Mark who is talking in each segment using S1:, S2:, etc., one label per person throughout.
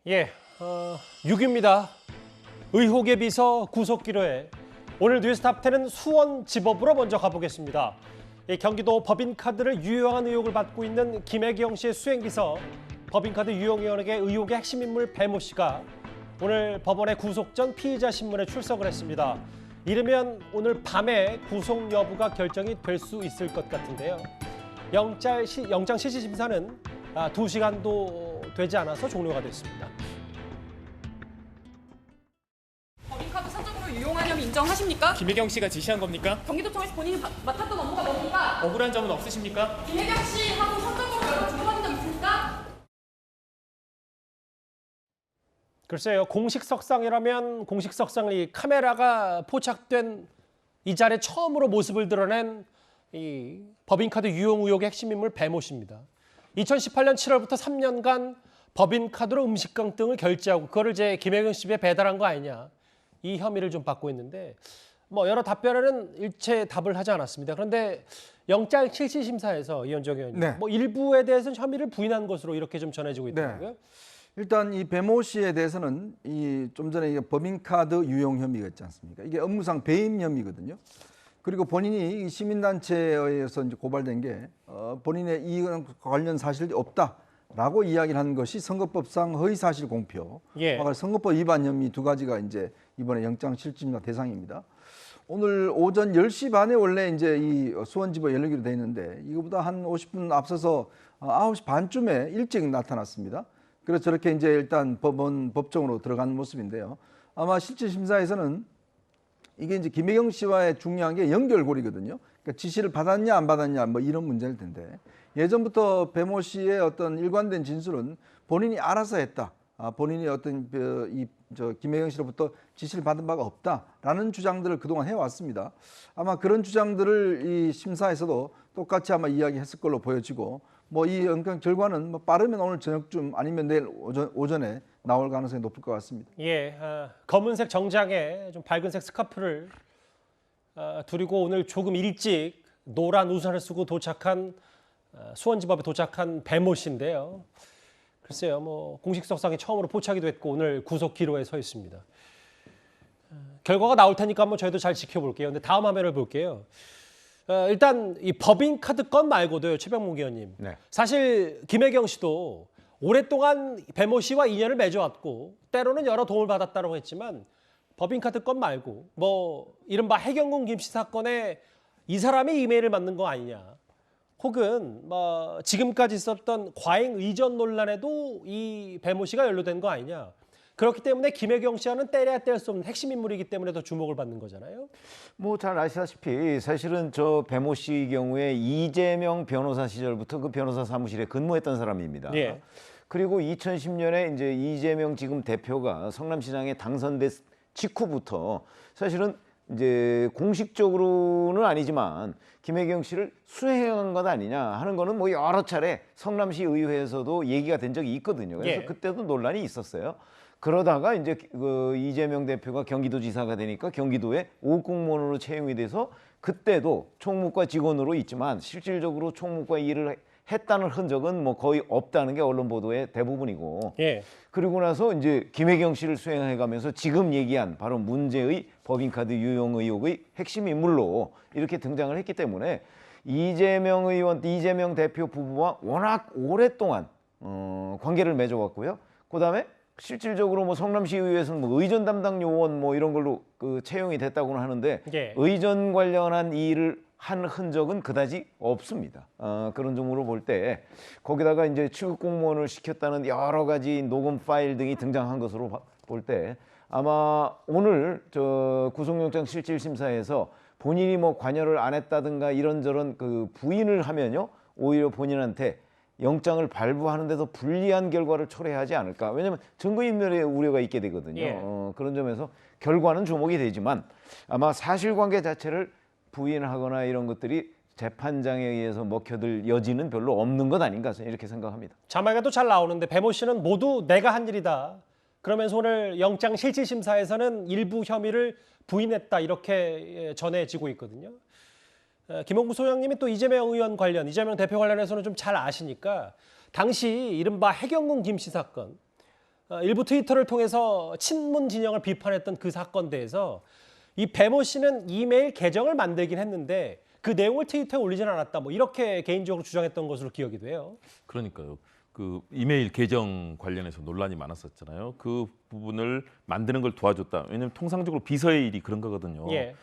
S1: 예, 6위입니다. 의혹에 비서 구속 기로에 오늘 뉴스탑10은 수원지법으로 먼저 가보겠습니다. 경기도 법인카드를 유용한 의혹을 받고 있는 김혜경 씨의 수행비서 법인카드 유용위원에게 의혹의 핵심 인물 배모 씨가 오늘 법원에 구속 전 피의자 신문에 출석을 했습니다. 이르면 오늘 밤에 구속 여부가 결정이 될 수 있을 것 같은데요. 영장 실질 심사는 2시간도 되지 않아서 종료가 됐습니다.
S2: 법인카드 사적으로 유용한 혐의 인정하십니까?
S3: 김혜경 씨가 지시한 겁니까?
S2: 경기도청에서 본인이 맡았던 업무가 뭡니까?
S3: 억울한 점은 없으십니까?
S2: 김혜경 씨하고 사적으로 연락 주고받은 적 있습니까?
S1: 글쎄요, 공식 석상이라면 공식 석상이 카메라가 포착된 이 자리에 처음으로 모습을 드러낸 이 법인카드 유용 의혹의 핵심 인물 배모 씨입니다. 2018년 7월부터 3년간 법인카드로 음식점 등을 결제하고 그거를 이제 김혜경 씨에 배달한 거 아니냐, 이 혐의를 좀 받고 있는데 여러 답변에는 일체 답을 하지 않았습니다. 그런데 영장 실질심사에서 이현정 의원님 일부에 대해서는 혐의를 부인한 것으로 이렇게 좀 전해지고 있더라고요.
S4: 일단 이 배모 씨에 대해서는 좀 전에 이게 법인카드 유용 혐의가 있지 않습니까? 이게 업무상 배임 혐의거든요. 그리고 본인이 시민단체에 의해서 이제 고발된 게 본인의 이 관련 사실이 없다라고 이야기를 한 것이 선거법상 허위사실 공표, 선거법 위반 혐의 두 가지가 이제 이번에 영장 실질심사 대상입니다. 오늘 오전 10시 반에 원래 이제 이 수원지법 열리기로 돼 있는데 이거보다 한 50분 앞서서 9시 반쯤에 일찍 나타났습니다. 그래서 저렇게 이제 일단 법정으로 들어간 모습인데요. 아마 실질심사에서는 이게 이제 김혜경 씨와의 중요한 게 연결고리거든요. 그러니까 지시를 받았냐 안 받았냐 이런 문제일 텐데 예전부터 배모 씨의 어떤 일관된 진술은 본인이 알아서 했다. 본인이 어떤 김혜경 씨로부터 지시를 받은 바가 없다라는 주장들을 그동안 해왔습니다. 아마 그런 주장들을 이 심사에서도 똑같이 아마 이야기했을 걸로 보여지고 이 영장 결과는 빠르면 오늘 저녁쯤 아니면 내일 오전에 나올 가능성이 높을 것 같습니다.
S1: 검은색 정장에 좀 밝은색 스카프를 두르고 오늘 조금 일찍 노란 우산을 쓰고 도착한 수원지법에 도착한 배모 씨인데요. 글쎄요, 공식 석상이 처음으로 포착이 됐고 오늘 구속 기로에 서 있습니다. 결과가 나올 테니까 한번 저희도 잘 지켜볼게요. 근데 다음 화면을 볼게요. 일단 이 법인카드 건 말고도요, 최병목 의원님. 사실 김혜경 씨도 오랫동안 배모 씨와 인연을 맺어왔고 때로는 여러 도움을 받았다고 했지만 법인카드 건 말고 이른바 해경군 김씨 사건에 이 사람이 이메일을 만든 거 아니냐, 혹은 지금까지 있었던 과잉 의전 논란에도 이 배모 씨가 연루된 거 아니냐. 그렇기 때문에 김혜경 씨와는 떼려야 뗄 수 없는 핵심 인물이기 때문에 더 주목을 받는 거잖아요.
S5: 잘 아시다시피 사실은 저 배모 씨 경우에 이재명 변호사 시절부터 그 변호사 사무실에 근무했던 사람입니다. 그리고 2010년에 이제 이재명 지금 대표가 성남시장에 당선된 직후부터 사실은 이제 공식적으로는 아니지만 김혜경 씨를 수행한 것 아니냐 하는 거는 여러 차례 성남시 의회에서도 얘기가 된 적이 있거든요. 그래서 그때도 논란이 있었어요. 그러다가 이제 이재명 대표가 경기도지사가 되니까 경기도에 5급 공무원으로 채용이 돼서 그때도 총무과 직원으로 있지만 실질적으로 총무과 일을 했다는 흔적은 거의 없다는 게 언론 보도의 대부분이고, 그리고 나서 이제 김혜경 씨를 수행해가면서 지금 얘기한 바로 문제의 법인카드 유용 의혹의 핵심 인물로 이렇게 등장을 했기 때문에 이재명 대표 부부와 워낙 오랫동안 관계를 맺어왔고요. 그다음에 실질적으로 성남시의회에서는 의전 담당 요원 이런 걸로 채용이 됐다고는 하는데 의전 관련한 일을 한 흔적은 그다지 없습니다. 그런 점으로 볼 때 거기다가 이제 출국 공무원을 시켰다는 여러 가지 녹음 파일 등이 등장한 것으로 볼 때 아마 오늘 구속영장 실질심사에서 본인이 관여를 안 했다든가 이런저런 부인을 하면요, 오히려 본인한테 영장을 발부하는데도 불리한 결과를 초래하지 않을까. 왜냐하면 증거인멸의 우려가 있게 되거든요. 그런 점에서 결과는 주목이 되지만 아마 사실관계 자체를 부인하거나 이런 것들이 재판장에 의해서 먹혀들 여지는 별로 없는 것 아닌가 이렇게 생각합니다.
S1: 자막에도 잘 나오는데 배모 씨는 모두 내가 한 일이다. 그러면서 오늘 영장 실질심사에서는 일부 혐의를 부인했다 이렇게 전해지고 있거든요. 김홍구 소장님이 또 이재명 대표 관련해서는 좀 잘 아시니까 당시 이른바 해경군 김씨 사건, 일부 트위터를 통해서 친문 진영을 비판했던 그 사건대에서 이 배모 씨는 이메일 계정을 만들긴 했는데 그 내용을 트위터에 올리지는 않았다. 뭐 이렇게 개인적으로 주장했던 것으로 기억이 돼요.
S6: 그러니까요. 그 이메일 계정 관련해서 논란이 많았었잖아요. 그 부분을 만드는 걸 도와줬다. 왜냐하면 통상적으로 비서의 일이 그런 거거든요.
S1: 예.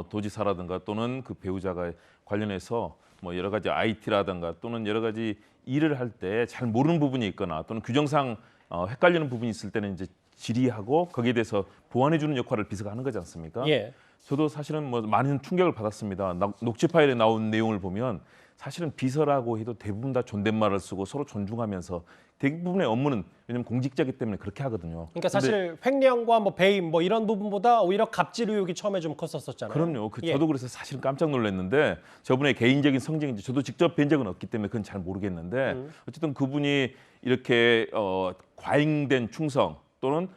S6: 도지사라든가 또는 그 배우자가 관련해서 뭐 여러 가지 IT라든가 또는 여러 가지 일을 할 때 잘 모르는 부분이 있거나 또는 규정상 헷갈리는 부분이 있을 때는 이제 질의하고 거기에 대해서 보완해주는 역할을 비서가 하는 거지 않습니까?
S1: 예.
S6: 저도 사실은 뭐 많은 충격을 받았습니다. 녹취 파일에 나온 내용을 보면 사실은 비서라고 해도 대부분 다 존댓말을 쓰고 서로 존중하면서 대부분의 업무는 왜냐면 공직자이기 때문에 그렇게 하거든요.
S1: 그러니까 사실 횡령과 뭐 배임 뭐 이런 부분보다 오히려 갑질 의혹이 처음에 좀 컸었잖아요.
S6: 그럼요.
S1: 예.
S6: 저도 그래서 사실은 깜짝 놀랐는데 저분의 개인적인 성쟁인지 저도 직접 뵌 적은 없기 때문에 그건 잘 모르겠는데 어쨌든 그분이 이렇게 과잉된 충성 또는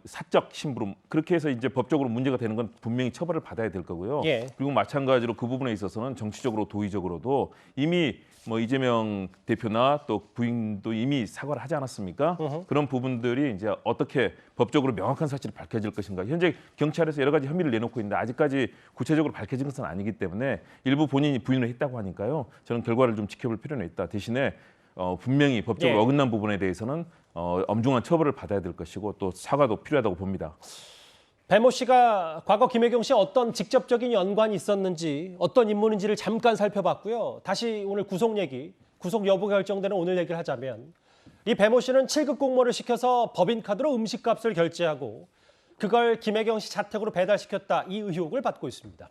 S6: 사적 심부름 그렇게 해서 이제 법적으로 문제가 되는 건 분명히 처벌을 받아야 될 거고요.
S1: 예.
S6: 그리고 마찬가지로 그 부분에 있어서는 정치적으로 도의적으로도 이미 뭐 이재명 대표나 또 부인도 이미 사과를 하지 않았습니까? 그런 부분들이 이제 어떻게 법적으로 명확한 사실이 밝혀질 것인가. 현재 경찰에서 여러 가지 혐의를 내놓고 있는데 아직까지 구체적으로 밝혀진 것은 아니기 때문에 일부 본인이 부인을 했다고 하니까요. 저는 결과를 좀 지켜볼 필요는 있다. 대신에 분명히 법적으로
S1: 예.
S6: 어긋난 부분에 대해서는 엄중한 처벌을 받아야 될 것이고 또 사과도 필요하다고 봅니다.
S1: 배모 씨가 과거 김혜경 씨와 어떤 직접적인 연관이 있었는지 어떤 인물인지를 잠깐 살펴봤고요. 다시 오늘 구속 여부 결정되는 오늘 얘기를 하자면 이 배모 씨는 7급 공모를 시켜서 법인카드로 음식값을 결제하고 그걸 김혜경 씨 자택으로 배달시켰다. 이 의혹을 받고 있습니다.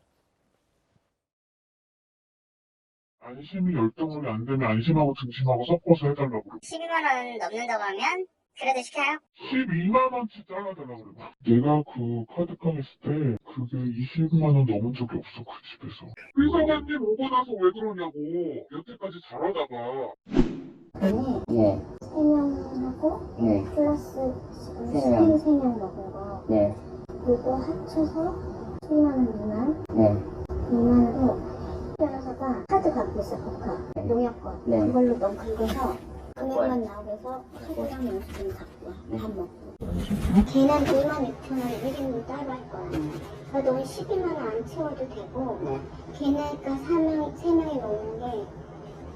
S7: 안심이 열등으로 안 되면 안심하고 등심하고 섞어서 해달라고 그래.
S8: 12만 원 넘는다고 하면 그래도 시켜요?
S7: 12만 원치 잘라달라고 그래. 내가 그 카드깡 했을 때 그게 20만 원 넘은 적이 없어 그 집에서. 회사관님 오고 나서 왜 그러냐고. 여태까지 잘하다가.
S8: 네. 3명하고 플러스 3명 먹은 거. 네. 그거 합쳐서 7만 원 미만. 네. 2만 원으로 변호사가 카드 갖고 있어, 국카. 농협권. 네. 그걸로 넌 긁어서 금액만 나오게 해서 카드랑 영수증 갖고 와. 밥 먹고. 걔는 2만 6천 원 1인분 따로 할 거야. 그래도 우리 12만 원 안 채워도 되고 걔네가 3명이 먹는 게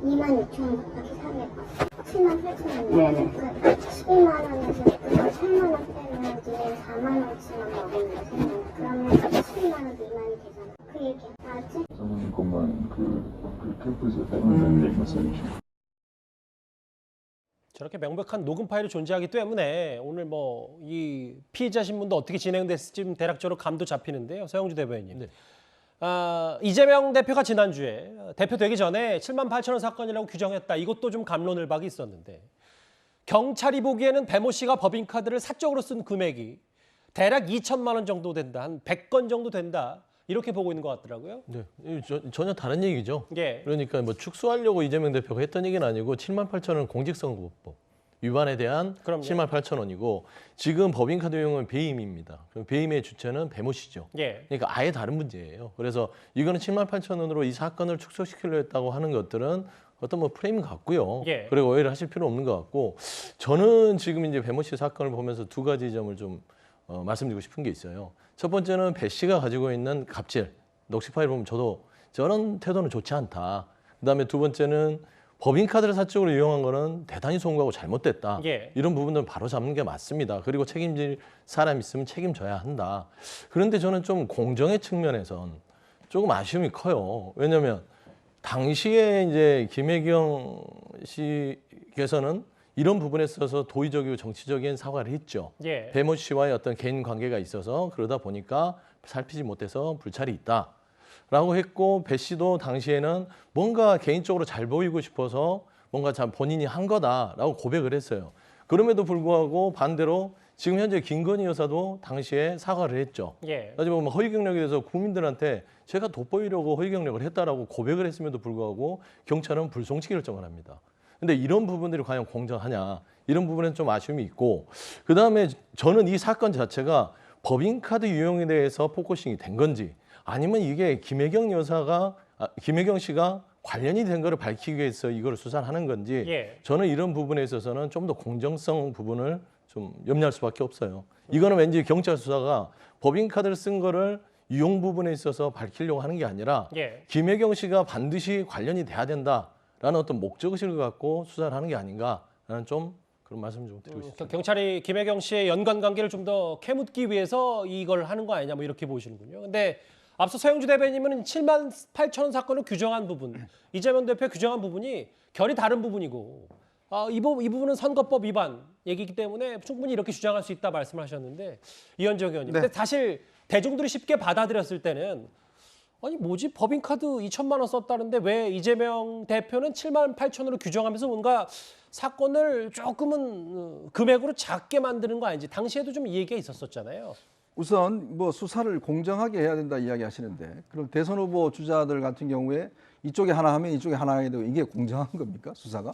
S8: 2만 6천 원 곱하기 300원. 7만 8천 원이야. 그러니까 12만 원에서 그걸 3만 원 빼면 이제 4만 원치만 먹으면 돼. 그러면 12만 원 미만이 되잖아. 그 얘기야. 알았지?
S7: 사모님 것만 그 캠프에서 빼놓는 얘기만 써주시고.
S1: 저렇게 명백한 녹음 파일이 존재하기 때문에 오늘 뭐 이 피의자 신문도 어떻게 진행됐을지 좀 대략적으로 감도 잡히는데요. 서영주 대변인님.
S9: 네.
S1: 이재명 대표가 지난주에 대표 되기 전에 7만 8천 원 사건이라고 규정했다. 이것도 좀 갑론을박이 있었는데 경찰이 보기에는 배모 씨가 법인카드를 사적으로 쓴 금액이 대략 2천만 원 정도 된다. 한 100건 정도 된다. 이렇게 보고 있는 것 같더라고요.
S9: 네, 전혀 다른 얘기죠.
S1: 예.
S9: 그러니까 뭐 축소하려고 이재명 대표가 했던 얘기는 아니고 7만 8천 원 공직선거법 위반에 대한
S1: 그럼요.
S9: 7만 8천 원이고 지금 법인카드 이용은 배임입니다. 그럼 배임의 주체는 배모 씨죠.
S1: 예.
S9: 그러니까 아예 다른 문제예요. 그래서 이거는 7만 8천 원으로 이 사건을 축소시키려 했다고 하는 것들은 어떤 뭐 프레임 같고요.
S1: 예.
S9: 그리고 오해를 하실 필요 없는 것 같고 저는 지금 이제 배모 씨 사건을 보면서 두 가지 점을 좀 말씀드리고 싶은 게 있어요. 첫 번째는 배 씨가 가지고 있는 갑질, 녹취 파일 보면 저도 저런 태도는 좋지 않다. 그다음에 두 번째는 법인카드를 사적으로 이용한 거는 대단히 송구하고 잘못됐다.
S1: 예.
S9: 이런 부분들은 바로 잡는 게 맞습니다. 그리고 책임질 사람 있으면 책임져야 한다. 그런데 저는 좀 공정의 측면에선 조금 아쉬움이 커요. 왜냐하면 당시에 이제 김혜경 씨께서는 이런 부분에 있어서 도의적이고 정치적인 사과를 했죠.
S1: 예.
S9: 배모 씨와의 어떤 개인 관계가 있어서 그러다 보니까 살피지 못해서 불찰이 있다라고 했고 배 씨도 당시에는 뭔가 개인적으로 잘 보이고 싶어서 뭔가 참 본인이 한 거다라고 고백을 했어요. 그럼에도 불구하고 반대로 지금 현재 김건희 여사도 당시에 사과를 했죠.
S1: 예.
S9: 따지고 보면 허위 경력에 대해서 국민들한테 제가 돋보이려고 허위 경력을 했다라고 고백을 했음에도 불구하고 경찰은 불송치 결정을 합니다. 근데 이런 부분들이 과연 공정하냐 이런 부분에는 좀 아쉬움이 있고 그다음에 저는 이 사건 자체가 법인카드 유용에 대해서 포커싱이 된 건지 아니면 이게 김혜경 씨가 관련이 된 거를 밝히기 위해서 이걸 수사를 하는 건지
S1: 예.
S9: 저는 이런 부분에 있어서는 좀 더 공정성 부분을 좀 염려할 수밖에 없어요. 이거는 왠지 경찰 수사가 법인카드를 쓴 거를 유용 부분에 있어서 밝히려고 하는 게 아니라
S1: 예.
S9: 김혜경 씨가 반드시 관련이 돼야 된다라는 어떤 목적의식을 갖고 수사를 하는 게 아닌가라는 좀 그런 말씀 좀 드리고 싶습니다.
S1: 경찰이 김혜경 씨의 연관 관계를 좀 더 캐묻기 위해서 이걸 하는 거 아니냐 뭐 이렇게 보시는군요. 근데 앞서 서영주 대변인은 7만 8천 원 사건을 규정한 부분, 이재명 대표 규정한 부분이 결이 다른 부분이고 이 부분은 선거법 위반 얘기이기 때문에 충분히 이렇게 주장할 수 있다 말씀하셨는데 이현정 의원님.
S4: 네.
S1: 근데 사실 대중들이 쉽게 받아들였을 때는 아니 뭐지 법인카드 2천만 원 썼다는데 왜 이재명 대표는 7만 8천으로 규정하면서 뭔가 사건을 조금은 금액으로 작게 만드는 거 아닌지 당시에도 좀 이 얘기가 있었었잖아요.
S4: 우선 뭐 수사를 공정하게 해야 된다 이야기 하시는데 그럼 대선 후보 주자들 같은 경우에 이쪽에 하나 하면 이쪽에 하나 해야 되고 이게 공정한 겁니까? 수사가?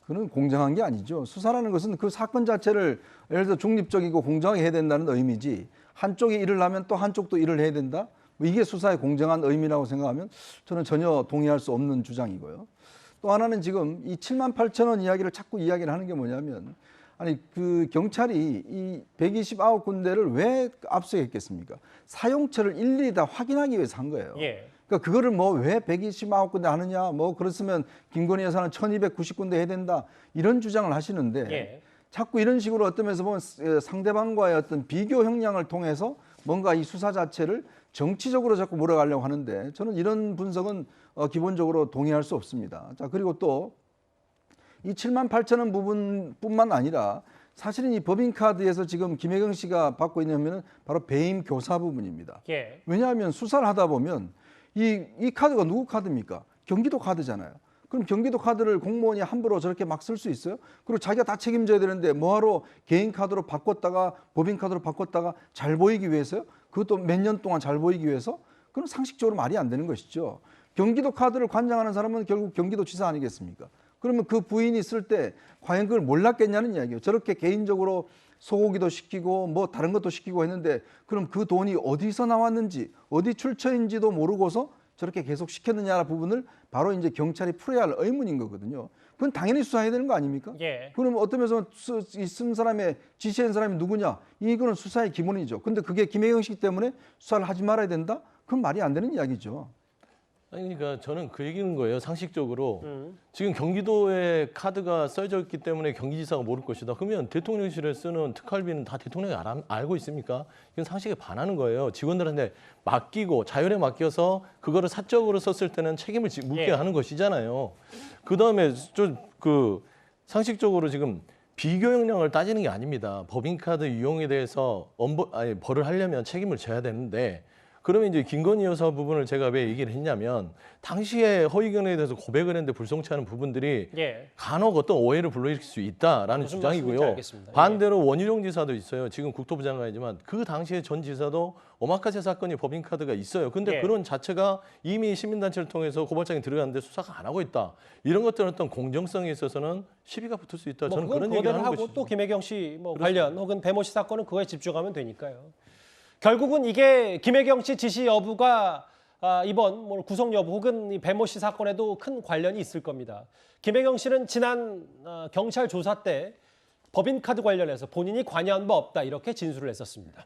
S4: 그건 공정한 게 아니죠. 수사라는 것은 그 사건 자체를 예를 들어 중립적이고 공정하게 해야 된다는 의미지 한쪽이 일을 하면 또 한쪽도 일을 해야 된다? 뭐 이게 수사의 공정한 의미라고 생각하면 저는 전혀 동의할 수 없는 주장이고요. 또 하나는 지금 이 7만 8천 원 이야기를 자꾸 이야기를 하는 게 뭐냐면 아니 그 경찰이 이 129군데를 왜 압수했겠습니까? 사용처를 일일이 다 확인하기 위해서 한 거예요.
S1: 예.
S4: 그러니까 그거를 뭐 왜 129군데 하느냐, 뭐 그렇으면 김건희 여사는 1290군데 해야 된다 이런 주장을 하시는데
S1: 예.
S4: 자꾸 이런 식으로 어떤 면에서 보면 상대방과의 어떤 비교 형량을 통해서 뭔가 이 수사 자체를 정치적으로 자꾸 몰아가려고 하는데 저는 이런 분석은 기본적으로 동의할 수 없습니다. 자, 그리고 또 이 7만 8천 원 부분뿐만 아니라 사실은 이 법인카드에서 지금 김혜경 씨가 받고 있는 혐의는 바로 배임 교사 부분입니다.
S1: 예.
S4: 왜냐하면 수사를 하다 보면 이 카드가 누구 카드입니까? 경기도 카드잖아요. 그럼 경기도 카드를 공무원이 함부로 저렇게 막 쓸 수 있어요? 그리고 자기가 다 책임져야 되는데 뭐하러 개인 카드로 바꿨다가 법인 카드로 바꿨다가 잘 보이기 위해서요? 그것도 몇 년 동안 잘 보이기 위해서? 그건 상식적으로 말이 안 되는 것이죠. 경기도 카드를 관장하는 사람은 결국 경기도지사 아니겠습니까? 그러면 그 부인이 쓸 때 과연 그걸 몰랐겠냐는 이야기예요. 저렇게 개인적으로 소고기도 시키고 뭐 다른 것도 시키고 했는데 그럼 그 돈이 어디서 나왔는지 어디 출처인지도 모르고서 저렇게 계속 시켰느냐 부분을 바로 이제 경찰이 풀어야 할 의문인 거거든요. 그건 당연히 수사해야 되는 거 아닙니까?
S1: 예.
S4: 그럼 어떤 면에서 쓴 사람의 지시한 사람이 누구냐? 이거는 수사의 기본이죠. 근데 그게 김혜경 씨 때문에 수사를 하지 말아야 된다? 그건 말이 안 되는 이야기죠.
S9: 아니, 그러니까 저는 그 얘기는 거예요. 상식적으로 지금 경기도에 카드가 써져 있기 때문에 경기지사가 모를 것이다. 그러면 대통령실에 쓰는 특활비는 다 대통령이 알고 있습니까? 이건 상식에 반하는 거예요. 직원들한테 맡기고 자율에 맡겨서 그거를 사적으로 썼을 때는 책임을 묻게 하는 것이잖아요. 그 다음에 그 상식적으로 지금 비교 형량을 따지는 게 아닙니다. 법인카드 유용에 대해서 벌을 하려면 책임을 져야 되는데. 그러면 이제 김건희 여사 부분을 제가 왜 얘기를 했냐면 당시에 허위경력에 대해서 고백을 했는데 불성취하는 부분들이
S1: 예.
S9: 간혹 어떤 오해를 불러일으킬 수 있다라는
S1: 무슨
S9: 주장이고요.
S1: 말씀인지 알겠습니다.
S9: 반대로 원희룡 지사도 있어요. 지금 국토부 장관이지만 그 당시에 전 지사도 오마카세 사건이 법인카드가 있어요. 근데
S1: 예.
S9: 그런 자체가 이미 시민단체를 통해서 고발장이 들어갔는데 수사가 안 하고 있다. 이런 것들은 어떤 공정성에 있어서는 시비가 붙을 수 있다. 저는 그런 얘기를 하는
S1: 하고
S9: 것이죠.
S1: 또 김혜경 씨 뭐 관련 혹은 배모 씨 사건은 그거에 집중하면 되니까요. 결국은 이게 김혜경 씨 지시 여부가 이번 뭐 구속 여부 혹은 이 배모 씨 사건에도 큰 관련이 있을 겁니다. 김혜경 씨는 지난 경찰 조사 때 법인카드 관련해서 본인이 관여한 바 없다 이렇게 진술을 했었습니다.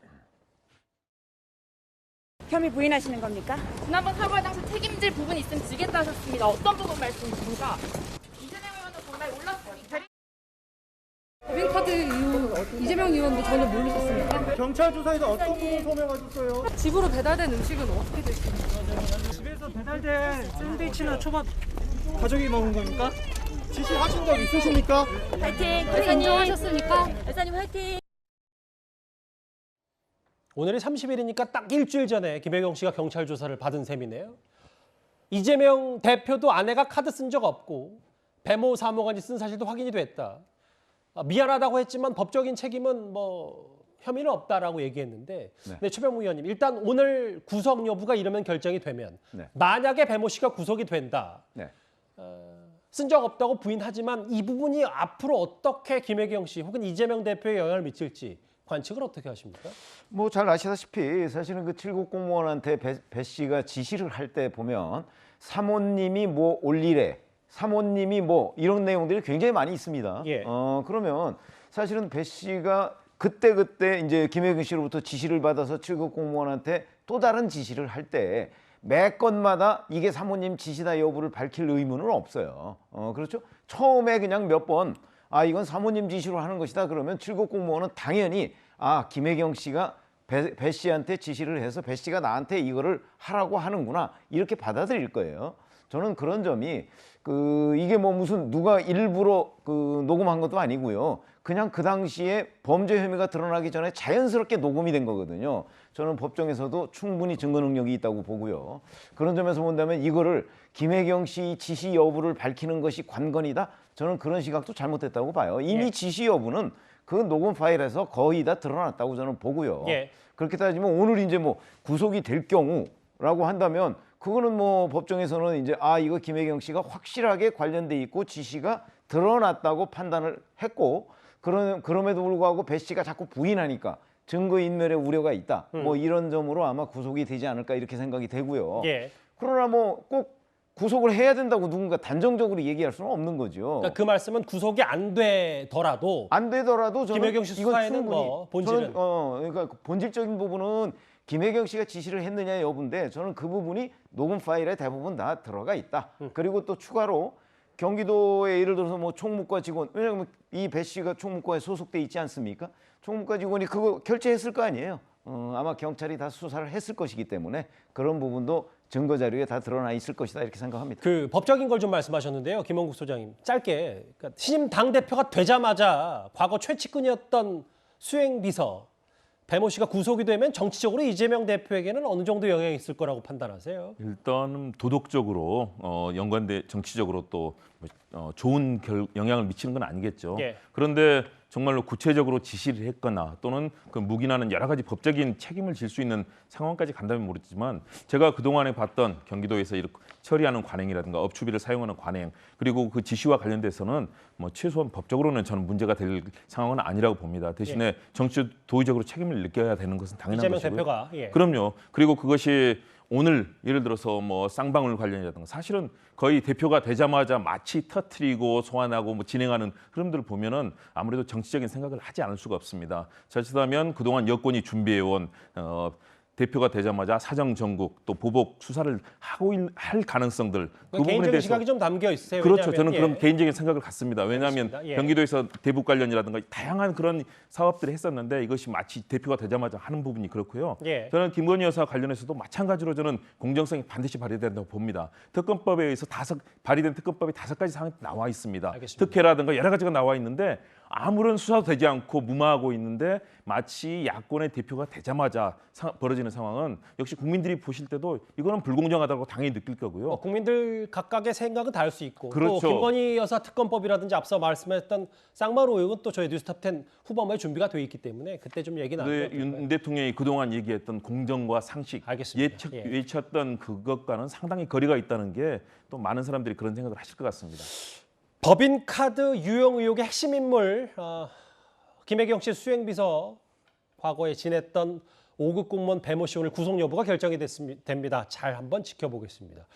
S10: 혐의 부인하시는 겁니까?
S2: 지난번 사과 당시 책임질 부분이 있으면 지겠다 하셨습니다. 어떤 부분 말씀이십니까? 이재명 의원도 정말 올랐어요.
S11: 법인카드 이후 이재명 의원도 전혀 모르셨습니까?
S12: 경찰 조사에서 어떤 부분 소명하셨어요?
S11: 집으로 배달된 음식은 어떻게 되십니까?
S12: 집에서 배달된 샌드위치나 초밥 가족이 먹은 겁니까? 지시하신 적 있으십니까?
S2: 화이팅!
S11: 회사님 인정하셨습니까?
S2: 회사님 화이팅!
S1: 오늘이 30일이니까 딱 일주일 전에 김혜경 씨가 경찰 조사를 받은 셈이네요. 이재명 대표도 아내가 카드 쓴 적 없고 배모 사무관이 쓴 사실도 확인이 됐다. 미안하다고 했지만 법적인 책임은 뭐 혐의는 없다라고 얘기했는데 네, 최병무 의원님 일단 오늘 구속 여부가 이러면 결정이 되면 만약에 배모 씨가 구속이 된다. 쓴 적 없다고 부인하지만 이 부분이 앞으로 어떻게 김혜경 씨 혹은 이재명 대표에 영향을 미칠지 관측을 어떻게 하십니까?
S5: 뭐 잘 아시다시피 사실은 그 7급 공무원한테 배 씨가 지시를 할 때 보면 사모님이 뭐 올리래 사모님이 뭐 이런 내용들이 굉장히 많이 있습니다.
S1: 예.
S5: 그러면 사실은 배 씨가 그때 이제 김혜경 씨로부터 지시를 받아서 7급 공무원한테 또 다른 지시를 할 때 매 건마다 이게 사모님 지시다 여부를 밝힐 의무는 없어요. 그렇죠? 처음에 그냥 몇 번 이건 사모님 지시로 하는 것이다 그러면 7급 공무원은 당연히 김혜경 씨가 배 씨한테 지시를 해서 배 씨가 나한테 이거를 하라고 하는구나 이렇게 받아들일 거예요. 저는 그런 점이 이게 뭐 무슨 누가 일부러 녹음한 것도 아니고요. 그냥 그 당시에 범죄 혐의가 드러나기 전에 자연스럽게 녹음이 된 거거든요. 저는 법정에서도 충분히 증거 능력이 있다고 보고요. 그런 점에서 본다면 이거를 김혜경 씨 지시 여부를 밝히는 것이 관건이다. 저는 그런 시각도 잘못됐다고 봐요. 이미 지시 여부는 그 녹음 파일에서 거의 다 드러났다고 저는 보고요. 그렇게 따지면 오늘 이제 뭐 구속이 될 경우라고 한다면 그거는 뭐 법정에서는 이제 이거 김혜경 씨가 확실하게 관련돼 있고 지시가 드러났다고 판단을 했고 그럼에도 불구하고 배 씨가 자꾸 부인하니까 증거인멸의 우려가 있다. 뭐 이런 점으로 아마 구속이 되지 않을까 이렇게 생각이 되고요. 그러나 뭐 꼭 구속을 해야 된다고 누군가 단정적으로 얘기할 수는 없는 거죠.
S1: 그러니까 그 말씀은 구속이 안 되더라도 저는
S5: 김혜경
S1: 씨 수사에는 뭐 본질은
S5: 그러니까 본질적인 부분은 김혜경 씨가 지시를 했느냐 여부인데 저는 그 부분이 녹음 파일에 대부분 다 들어가 있다. 그리고 또 추가로 경기도에 예를 들어서 뭐 총무과 직원, 왜냐하면 이 배 씨가 총무과에 소속돼 있지 않습니까? 총무과 직원이 그거 결제했을 거 아니에요. 아마 경찰이 다 수사를 했을 것이기 때문에 그런 부분도 증거 자료에 다 드러나 있을 것이다 이렇게 생각합니다.
S1: 그 법적인 걸 좀 말씀하셨는데요, 김원국 소장님. 짧게 그러니까 신임 당 대표가 되자마자 과거 최측근이었던 수행비서 배모 씨가 구속이 되면 정치적으로 이재명 대표에게는 어느 정도 영향이 있을 거라고 판단하세요?
S6: 일단은 도덕적으로 연관돼 정치적으로 또 좋은 영향을 미치는 건 아니겠죠. 그런데 정말로 구체적으로 지시를 했거나 또는 그 묵인하는 여러 가지 법적인 책임을 질 수 있는 상황까지 간다면 모르지만 제가 그동안에 봤던 경기도에서 이렇게 처리하는 관행이라든가 업추비를 사용하는 관행 그리고 그 지시와 관련돼서는 뭐 최소한 법적으로는 저는 문제가 될 상황은 아니라고 봅니다. 대신에 정치 도의적으로 책임을 느껴야 되는 것은 당연한
S1: 이재명
S6: 것이고요.
S1: 대표가
S6: 그럼요. 그리고 그것이 오늘 예를 들어서 뭐 쌍방울 관련이라든가 사실은 거의 대표가 되자마자 마치 터트리고 소환하고 뭐 진행하는 흐름들을 보면은 아무래도 정치적인 생각을 하지 않을 수가 없습니다. 자칫하면 그동안 여권이 준비해온 대표가 되자마자 사정 전국 또 보복 수사를 할 가능성들 그 부분에
S1: 개인적인
S6: 대해서
S1: 시각이 좀 담겨 있어요.
S6: 그렇죠.
S1: 왜냐하면,
S6: 저는 그런 개인적인 생각을 갖습니다. 왜냐하면
S1: 알겠습니다.
S6: 경기도에서 대북 관련이라든가 다양한 그런 사업들을 했었는데 이것이 마치 대표가 되자마자 하는 부분이 그렇고요. 저는 김건희 여사 관련해서도 마찬가지로 저는 공정성이 반드시 발휘된다고 봅니다. 특검법에 의해서 발의된 특검법이 5가지 사항이 나와 있습니다.
S1: 알겠습니다.
S6: 특혜라든가 여러 가지가 나와 있는데 아무런 수사도 되지 않고 무마하고 있는데 마치 야권의 대표가 되자마자 벌어지는 상황은 역시 국민들이 보실 때도 이거는 불공정하다고 당연히 느낄 거고요.
S1: 국민들 각각의 생각은 다를 수 있고
S6: 그렇죠.
S1: 또 김건희 여사 특검법이라든지 앞서 말씀했던 쌍마루 의혹은 또 저희 뉴스탑10 후보에 준비가 돼 있기 때문에 그때 좀 얘기 나눠요.
S6: 윤 대통령이 그동안 얘기했던 공정과 상식,
S1: 알겠습니다.
S6: 외쳤던 그것과는 상당히 거리가 있다는 게 또 많은 사람들이 그런 생각을 하실 것 같습니다.
S1: 법인카드 유용 의혹의 핵심 인물 김혜경 씨 수행비서 과거에 지냈던 5급 공무원 배모 씨 오늘 구속 여부가 결정이 됩니다. 잘 한번 지켜보겠습니다.